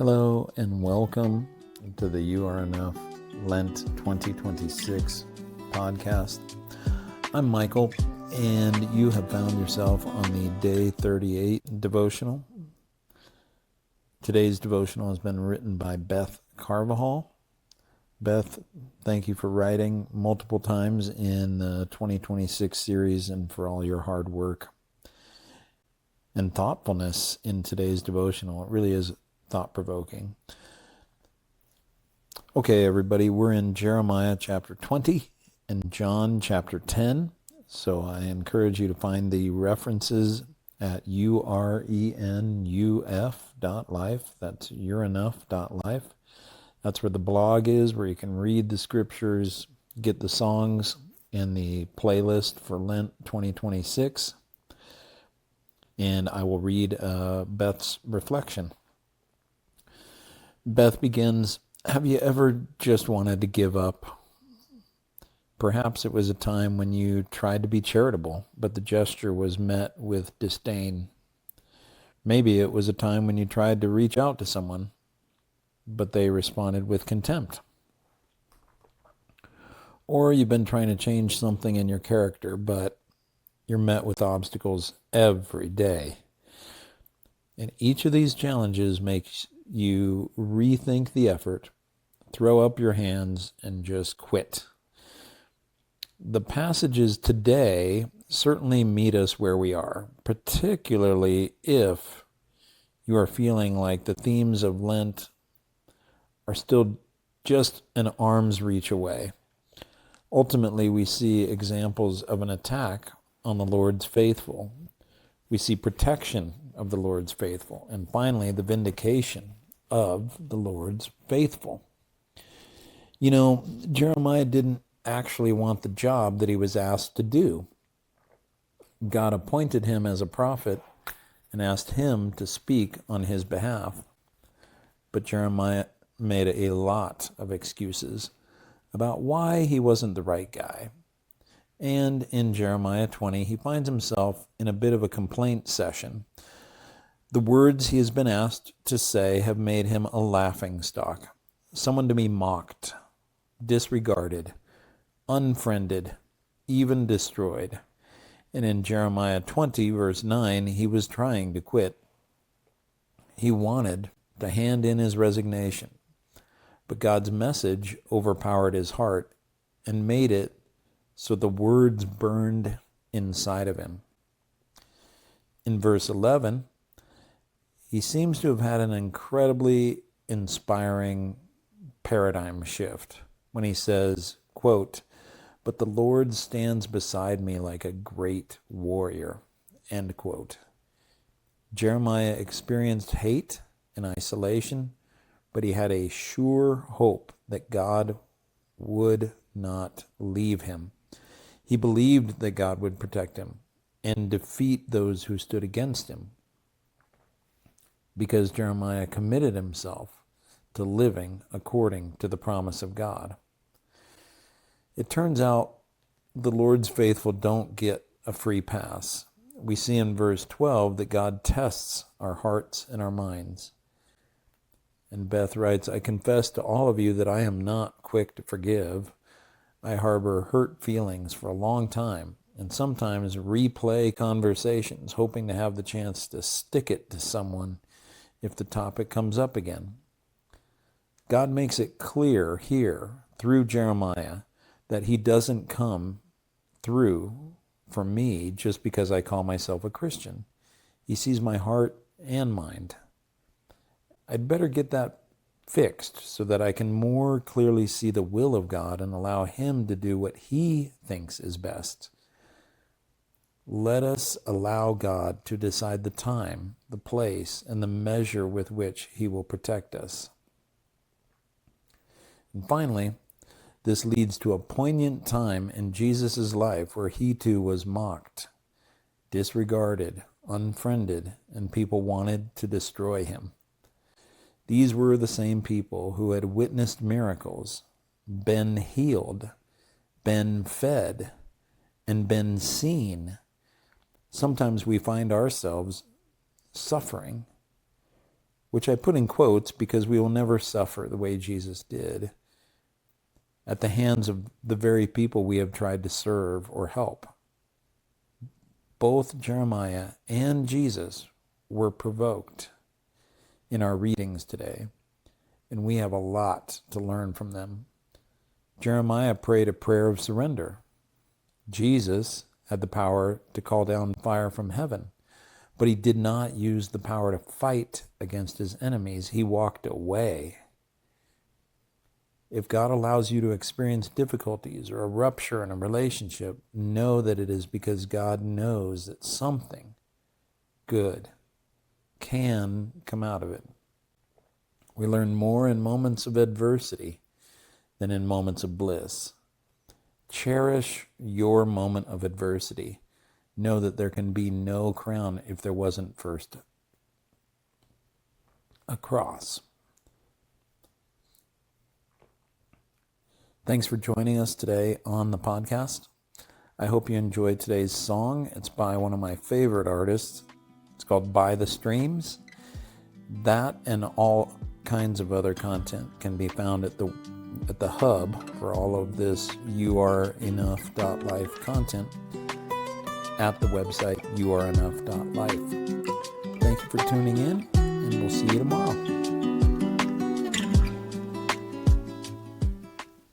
Hello and welcome to the You Are Enough Lent 2026 podcast. I'm Michael, and you have found yourself on the day 38 devotional. Today's devotional has been written by Beth Carvajal. Beth, thank you for writing multiple times in the 2026 series and for all your hard work and thoughtfulness in today's devotional. It really is thought-provoking. Okay, everybody, we're in Jeremiah chapter 20 and John chapter 10. So I encourage you to find the references at urenuf.life. That's youreenough.life. That's where the blog is, where you can read the scriptures, get the songs, and the playlist for Lent 2026. And I will read Beth's reflection. Beth begins, have you ever just wanted to give up? Perhaps it was a time when you tried to be charitable, but the gesture was met with disdain. Maybe it was a time when you tried to reach out to someone, but they responded with contempt. Or you've been trying to change something in your character, but you're met with obstacles every day. And each of these challenges makes you rethink the effort, throw up your hands, and just quit. The passages today certainly meet us where we are, particularly if you are feeling like the themes of Lent are still just an arm's reach away. Ultimately, we see examples of an attack on the Lord's faithful. We see protection of the Lord's faithful, and finally, the vindication of the Lord's faithful. You know, Jeremiah didn't actually want the job that he was asked to do. God appointed him as a prophet and asked him to speak on his behalf. But Jeremiah made a lot of excuses about why he wasn't the right guy. And in Jeremiah 20, he finds himself in a bit of a complaint session. The words he has been asked to say have made him a laughingstock, someone to be mocked, disregarded, unfriended, even destroyed. And in Jeremiah 20, verse 9, he was trying to quit. He wanted to hand in his resignation, but God's message overpowered his heart and made it so the words burned inside of him. In verse 11, he seems to have had an incredibly inspiring paradigm shift when he says, quote, "But the Lord stands beside me like a great warrior," end quote. Jeremiah experienced hate and isolation, but he had a sure hope that God would not leave him. He believed that God would protect him and defeat those who stood against him, because Jeremiah committed himself to living according to the promise of God. It turns out the Lord's faithful don't get a free pass. We see in verse 12 that God tests our hearts and our minds. And Beth writes, I confess to all of you that I am not quick to forgive. I harbor hurt feelings for a long time and sometimes replay conversations, hoping to have the chance to stick it to someone if the topic comes up again. God makes it clear here through Jeremiah that he doesn't come through for me just because I call myself a Christian. He sees my heart and mind. I'd better get that fixed so that I can more clearly see the will of God and allow him to do what he thinks is best. Let us allow God to decide the time, the place, and the measure with which he will protect us. And finally, this leads to a poignant time in Jesus' life where he too was mocked, disregarded, unfriended, and people wanted to destroy him. These were the same people who had witnessed miracles, been healed, been fed, and been seen. Sometimes we find ourselves suffering which I put in quotes because we will never suffer the way Jesus did at the hands of the very people we have tried to serve or help. Both Jeremiah and Jesus were provoked in our readings today, and we have a lot to learn from them. Jeremiah prayed a prayer of surrender. Jesus had the power to call down fire from heaven, but he did not use the power to fight against his enemies. He walked away. If God allows you to experience difficulties or a rupture in a relationship, know that it is because God knows that something good can come out of it. We learn more in moments of adversity than in moments of bliss. Cherish your moment of adversity. Know that there can be no crown if there wasn't first a cross. Thanks for joining us today on the podcast. I hope you enjoyed today's song. It's by one of my favorite artists. It's called By the Streams. That and all kinds of other content can be found at the hub for all of this youareenough.life content at the website youareenough.life. Thank you for tuning in, and we'll see you tomorrow.